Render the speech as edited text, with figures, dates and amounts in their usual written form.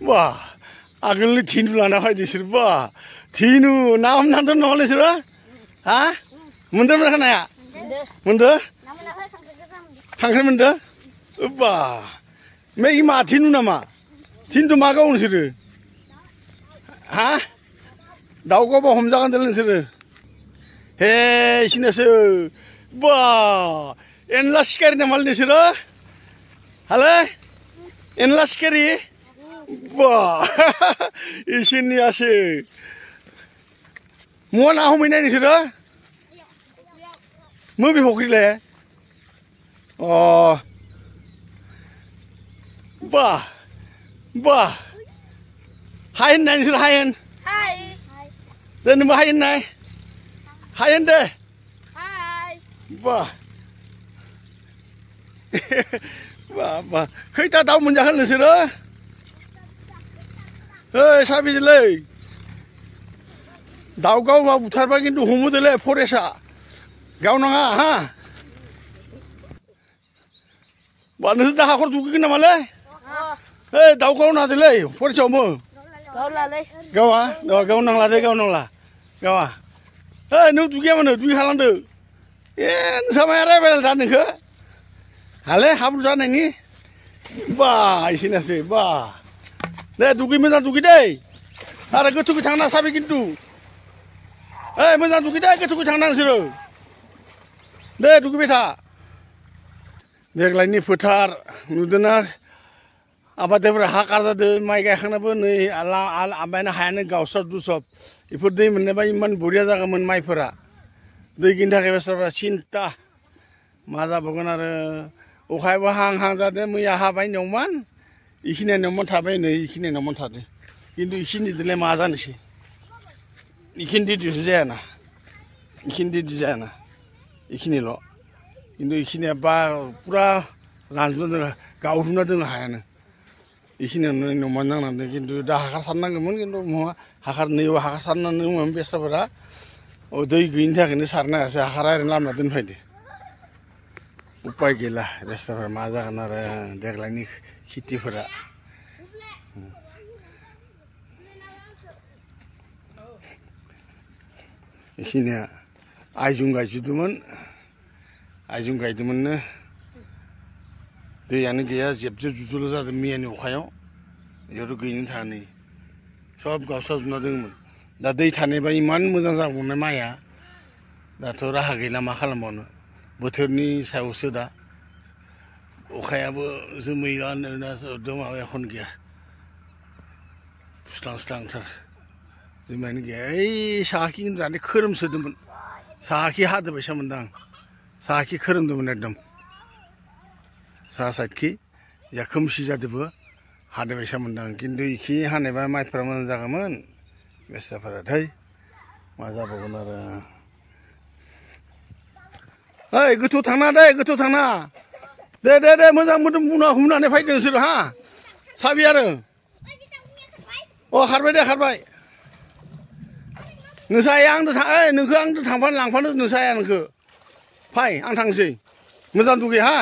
बा आगोलनि थिनु लाना फैदो बिसोर बा थिनु ना हमनांदों नङा नोंसोरो हा मोनदों मोनाखै नाया मोनदो खांख्राइ मोनदो बा ओमफ्राय मा थिनु नामा थिनुथ' मा गाव नोंसोरो हा दाउ गावबा हमजागोन दे नोंसोरो हे इसिनासो बा एनला सिखारि नामा नोंसोरो हाले एनला सिखारि बा इसोरनियासो महा ना हमहैनाय नोंसोरो मबे फख्रिले अ बा बा हायेन नाय नोंसोर हायेन दे नोंबो हायेन नाय हायेन दे बा बा बा खैथा दाउ मोनजाखो नोंसोरो ओइ साबिदिलै दाउ गावबा बुथारबा खिन्थु हमोदोलै फरेस्टआ गावनाङा हा बा नोंसोर दा हाखर दुगैगोन नामालै ओइ दाउ गावनादोलै फरेस्टआव हमो गावा गावनांला दे गावनांला गावा ओइ नों दुगैयामानो दुगैखालांदो ए नोंसा माया रायबाय दा नोंखो हाले हाब्रु जानायनि बा इसिनासो बा दे दुगै मोजां दुगै दै आरो गोथौखै थांना साबि खिन्थु ओइ मोजां दुगै दै गोथौखै थांना नोंसोरो दे दुगैबाय था देग्लायनि फोथार नुदोंना आबादारिफोरा हा गारजादों माइ गायखांनाबो नै आमायनो हायानो गावस्राव दुस्राव बेफोर दै मोननायबा इमान बरिया जागौमोन माइफोरा दै गैयिनि थाखाय बेस्राफोरा सिन्था मा जाबावगोन आरो अखायाबो हां हां जादों मैया हाबाय नेवमान इखिनिया नेवमान थाबाय नै इखिनिया नेवमान थादों खिन्थु इखिनिदोलाय मा जानोसै इखिनि दैजोंसो जायाना इखिनि दैजों जायाना इखिनिल' खिन्थु इखिनिया बा पुरा रानजोबना दङ गावजोबना दङ हायानो इखिनियावनो नेवमान नांनानै खिन्थु दा हाखार सारनांगौमोन खिन्थु महा हाखार नैयाव हाखार सारनानै दङमोन बेस्राफोरा दै गैयिनि थाखायनो सारनो हायासै हाखारा ओरैनो लामना दोनफैदो उपाय गैला बेस्राफोरा मा जागोन आरो देग्लायनि खेथिफोरा इखिनिया आइजुं गायजुबदोंमोन आइजुं गायदोंमोननो दैयानो गैया जेब जेब जुजुल' जादों मैयानि अखायाव बेयावथ' गैयिनि थाखाय सब गावस्राजोबना दङमोन दा दै थानायबा इमान मोजां जागौमोन माइया दाथ' राहा गैला मा खालामबावनो बोथोरनि सायावसो दा अखायाबो जोमैयानो एकदम माबा एखन गैया स्रां स्रांथार जोमैयानो गैया ओइ साहाखि जाने खोरोमसोदोंमोन साहाखि हादो बायसा मोनदां साहाखि खोरोमदोंमोन एकदम साहा साइडखि या खोमसि जादोंबो हादो बायसा मोनदां खिन्थु इखि हानायबा माइफोरा मोजां जागौमोन बेस्राफोरा थै मा जाबावगोन आरो ओइ गोथौ थांना दे गोथौ थांना दे दे दे मोजां मोदोम हमनानै फैदो नोंसोर हा साबि आरो अ खारबाय दे खारबाय नोंसाया आंदो ओइ नोंखौ आंदो थांफानो लांफानो नोंसाया नोंखो फै आं थांसै मोजां दुगै हा